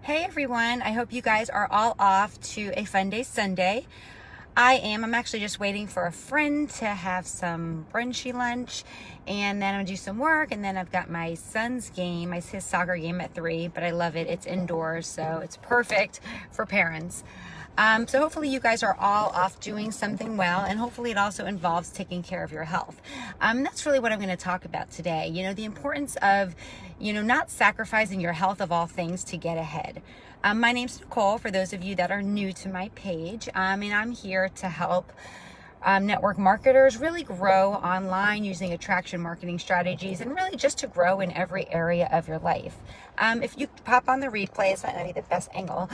Hey everyone, I hope you guys are all off to a fun day Sunday. I'm actually just waiting for a friend to have some brunchy lunch, and then I'm gonna do some work, and then I've got my son's game, his soccer game at 3, but I love it. It's indoors, so it's perfect for parents. So hopefully you guys are all off doing something well, and hopefully it also involves taking care of your health. That's really what I'm going to talk about today. The importance of, not sacrificing your health of all things to get ahead. My name's Nicole, for those of you that are new to my page, and I'm here to help network marketers really grow online using attraction marketing strategies, and really just to grow in every area of your life. If you pop on the replay, it's not going to be the best angle.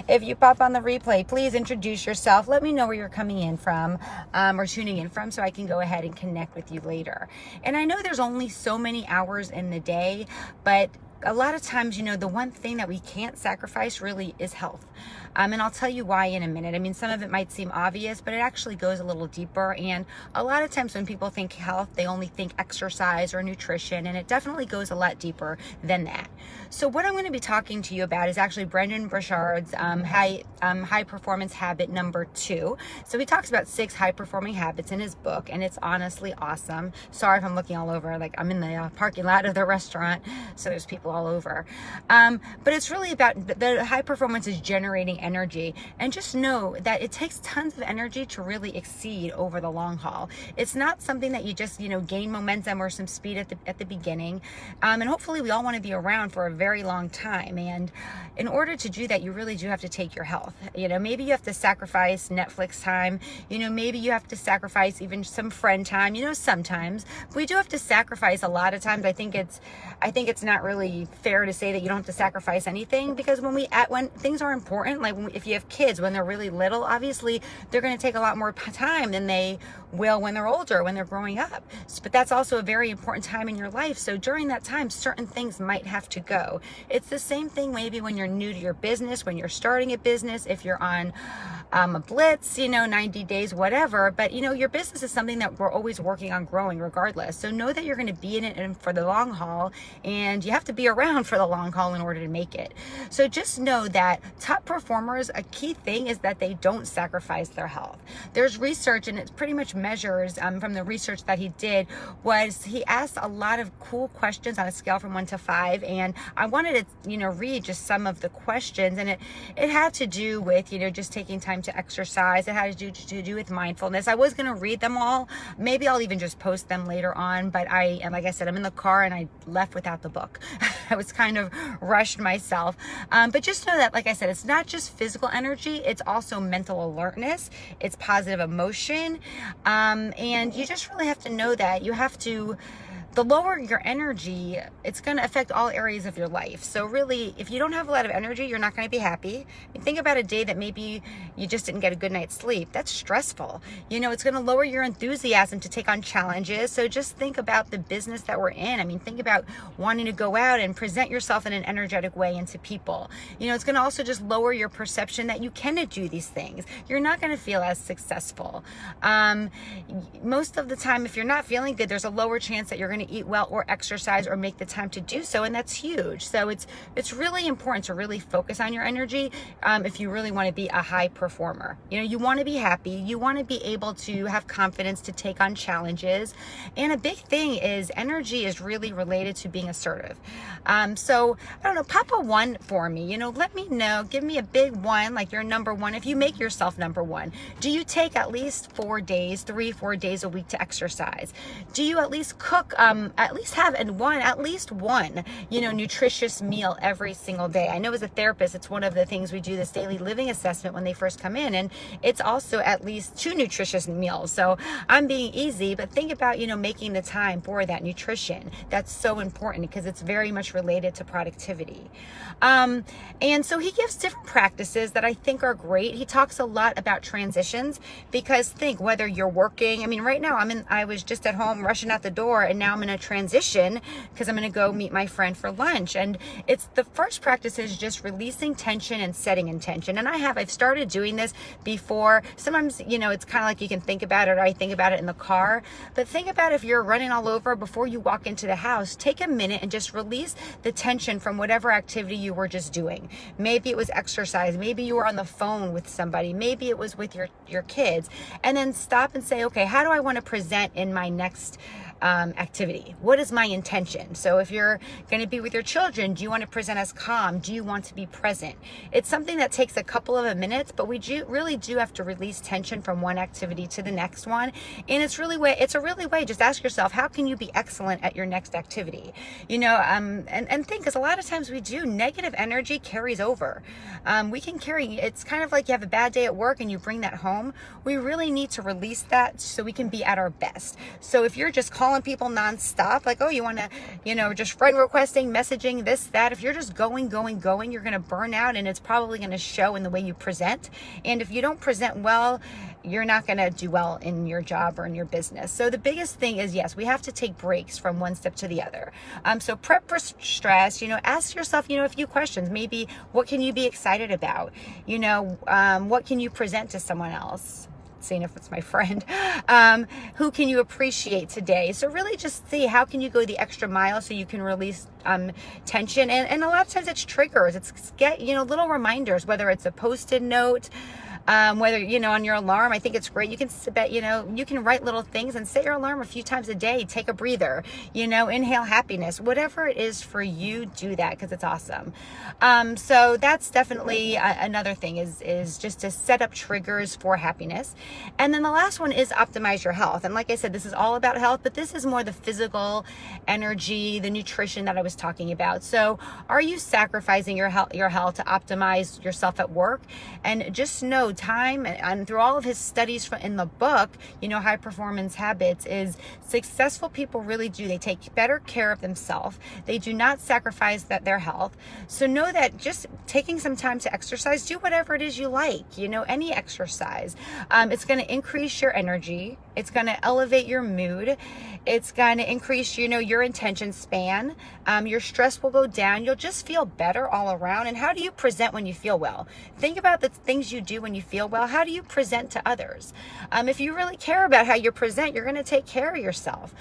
If you pop on the replay, please introduce yourself. Let me know where you're coming in from or tuning in from, so I can go ahead and connect with you later. And I know there's only so many hours in the day, but a lot of times, the one thing that we can't sacrifice really is health. And I'll tell you why in a minute. I mean, some of it might seem obvious, but it actually goes a little deeper. And a lot of times when people think health, they only think exercise or nutrition, and it definitely goes a lot deeper than that. So what I'm going to be talking to you about is actually Brendon Burchard's high performance habit number 2. So he talks about 6 high performing habits in his book, and it's honestly awesome. Sorry if I'm looking all over, like I'm in the parking lot of the restaurant, so there's people all over. But it's really about the high performance is generating energy, and just know that it takes tons of energy to really exceed over the long haul. It's not something that you just gain momentum or some speed at the beginning, and hopefully we all want to be around for a very long time. And in order to do that, you really do have to take your health. Maybe you have to sacrifice Netflix time, maybe you have to sacrifice even some friend time, sometimes we do have to sacrifice. A lot of times I think it's not really fair to say that you don't have to sacrifice anything, because when things are important, like if you have kids when they're really little, obviously they're going to take a lot more time than they will when they're older, when they're growing up. But that's also a very important time in your life. So during that time, certain things might have to go. It's the same thing maybe when you're new to your business, when you're starting a business, if you're on a blitz, 90 days, whatever. But your business is something that we're always working on growing regardless. So know that you're going to be in it for the long haul, and you have to be around for the long haul in order to make it. So just know that top performers, a key thing is that they don't sacrifice their health. There's research, and it pretty much measures from the research that he did, was he asked a lot of cool questions on a scale from 1 to 5, and I wanted to read just some of the questions, and it had to do with just taking time to exercise. It had to do with mindfulness. I was going to read them all. Maybe I'll even just post them later on, but like I said, I'm in the car and I left without the book. I was kind of rushed myself. But just know that, like I said, it's not just physical energy, it's also mental alertness, it's positive emotion. And you just really have to know that the lower your energy, it's going to affect all areas of your life. So really, if you don't have a lot of energy, you're not going to be happy. Think about a day that maybe you just didn't get a good night's sleep. That's stressful. It's going to lower your enthusiasm to take on challenges. So just think about the business that we're in. I mean, think about wanting to go out and present yourself in an energetic way into people. It's going to also just lower your perception that you can do these things. You're not going to feel as successful. Most of the time, if you're not feeling good, there's a lower chance that you're going to eat well or exercise or make the time to do so, and that's huge. So it's really important to really focus on your energy if you really want to be a high performer. You want to be happy, you want to be able to have confidence to take on challenges, and a big thing is energy is really related to being assertive. So I don't know, pop a 1 for me. Let me know, give me a big 1, like your number 1. If you make yourself number 1, do you take at least 4 days, 3-4 days a week to exercise? Do you at least cook at least have at least one nutritious meal every single day? I know as a therapist, it's one of the things we do, this daily living assessment when they first come in, and it's also at least 2 nutritious meals. So I'm being easy, but think about making the time for that nutrition. That's so important because it's very much related to productivity. And so he gives different practices that I think are great. He talks a lot about transitions, because think whether you're working, I mean, right now I was just at home rushing out the door, and now I'm going to transition because I'm going to go meet my friend for lunch. And it's the first practice is just releasing tension and setting intention. And I've started doing this before. Sometimes, it's kind of like you can think about it, or I think about it in the car, but think about if you're running all over before you walk into the house, take a minute and just release the tension from whatever activity you were just doing. Maybe it was exercise. Maybe you were on the phone with somebody. Maybe it was with your kids. And then stop and say, okay, how do I want to present in my next activity? What is my intention? So if you're going to be with your children, do you want to present as calm? Do you want to be present? It's something that takes a couple of minutes, but we really do have to release tension from one activity to the next one. And it's a really way, just ask yourself, how can you be excellent at your next activity? And think, because a lot of times we do, negative energy carries over. We can carry, it's kind of like you have a bad day at work and you bring that home. We really need to release that so we can be at our best. So if you're just calling people nonstop, like, oh, you want to, just friend requesting, messaging, this, that, if you're just going, you're going to burn out, and it's probably going to show in the way you present. And if you don't present well, you're not going to do well in your job or in your business. So the biggest thing is, yes, we have to take breaks from one step to the other. So prep for stress, ask yourself, a few questions. Maybe what can you be excited about? What can you present to someone else? Seeing if it's my friend, who can you appreciate today? So really just see, how can you go the extra mile so you can release tension? And a lot of times it's triggers. It's get, little reminders, whether it's a Post-it note, whether, on your alarm. I think it's great. You can bet, you can write little things and set your alarm a few times a day. Take a breather, inhale happiness, whatever it is for you, do that, because it's awesome. So that's definitely another thing is just to set up triggers for happiness. And then the last one is optimize your health. And like I said, this is all about health, but this is more the physical energy, the nutrition that I was talking about. So are you sacrificing your health to optimize yourself at work? And just know, time, and through all of his studies in the book, High Performance Habits, is successful people really do. They take better care of themselves. They do not sacrifice their health. So know that just taking some time to exercise, do whatever it is you like, any exercise. It's going to increase your energy. It's going to elevate your mood. It's going to increase, your attention span. Your stress will go down. You'll just feel better all around. And how do you present when you feel well? Think about the things you do when you feel well. How do you present to others? If you really care about how you present, you're going to take care of yourself.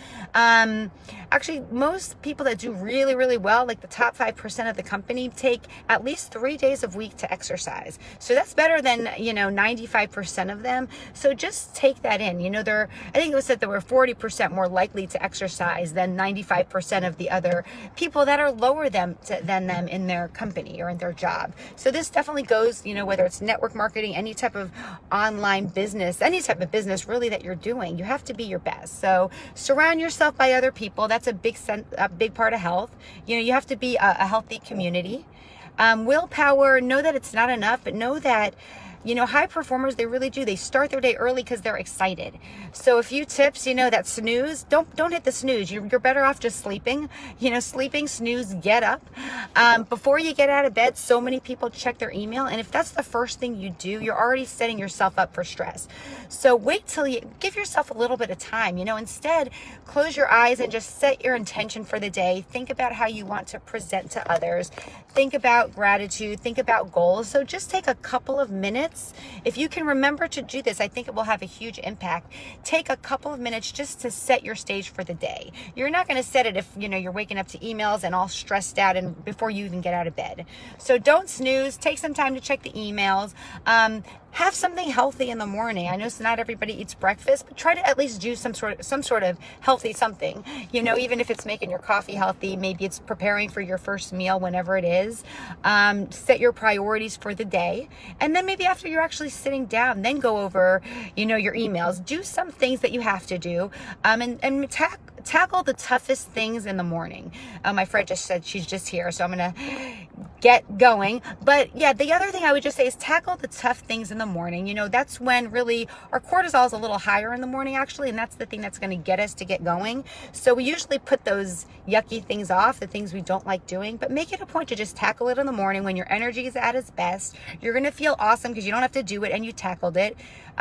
Actually, most people that do really, really well, like the top 5% of the company, take at least 3 days a week to exercise. So that's better than, 95% of them. So just take that in. I think it was said that we're 40% more likely to exercise than 95% of the other people that are lower than them in their company or in their job. So this definitely goes, whether it's network marketing, any type of online business, any type of business really that you're doing, you have to be your best. So surround yourself by other people. That's a big part of health. You have to be a healthy community. Willpower, know that it's not enough, but know that high performers, they really do. They start their day early because they're excited. So a few tips, that snooze, don't hit the snooze. You're better off just sleeping. Sleeping, snooze, get up. Before you get out of bed, so many people check their email. And if that's the first thing you do, you're already setting yourself up for stress. So wait till you give yourself a little bit of time. Instead, close your eyes and just set your intention for the day. Think about how you want to present to others. Think about gratitude. Think about goals. So just take a couple of minutes. If you can remember to do this, I think it will have a huge impact. Take a couple of minutes just to set your stage for the day. You're not going to set it if you're waking up to emails and all stressed out and before you even get out of bed. So don't snooze. Take some time to check the emails. Have something healthy in the morning. I know not everybody eats breakfast, but try to at least do some sort of healthy something. Even if it's making your coffee healthy, maybe it's preparing for your first meal, whenever it is. Set your priorities for the day, and then maybe after you're actually sitting down, then go over, your emails. Do some things that you have to do, and tackle the toughest things in the morning. My friend just said she's just here, so I'm gonna get going. But yeah, the other thing I would just say is tackle the tough things in the morning. You know, that's when really our cortisol is a little higher in the morning actually, and that's the thing that's going to get us to get going. So we usually put those yucky things off, the things we don't like doing, but make it a point to just tackle it in the morning when your energy is at its best. You're going to feel awesome because you don't have to do it and you tackled it.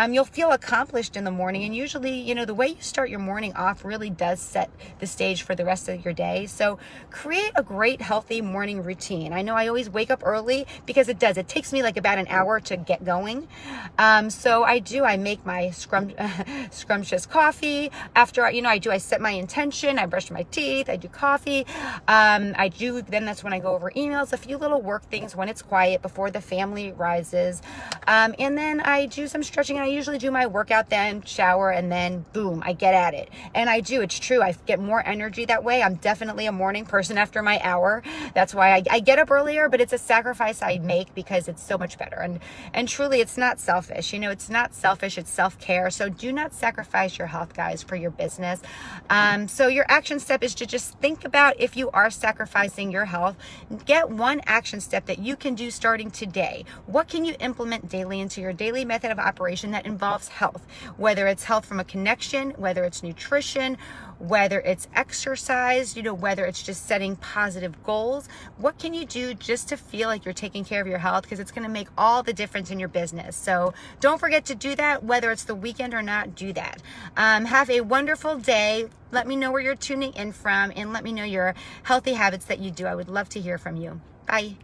You'll feel accomplished in the morning, and usually, you know, the way you start your morning off really does set the stage for the rest of your day. So create a great, healthy morning routine. I know I always wake up early because it takes me like about an hour to get going. So I make my scrumptious coffee. After, I set my intention, I brush my teeth, I do coffee. Then that's when I go over emails, a few little work things when it's quiet before the family rises. And then I do some stretching, and I usually do my workout, then shower, and then boom, I get at it. And it's true, I get more energy that way. I'm definitely a morning person after my hour. That's why I get up earlier, but it's a sacrifice I make because it's so much better. And truly, it's not selfish. It's not selfish, it's self-care. So do not sacrifice your health, guys, for your business. So your action step is to just think about if you are sacrificing your health. Get one action step that you can do starting today. What can you implement daily into your daily method of operation that involves health? Whether it's health from a connection, whether it's nutrition, whether it's exercise, whether it's just setting positive goals. What can you do just to feel like you're taking care of your health? Because it's going to make all the difference in your business. So don't forget to do that, whether it's the weekend or not, do that. Have a wonderful day. Let me know where you're tuning in from, and let me know your healthy habits that you do. I would love to hear from you. Bye.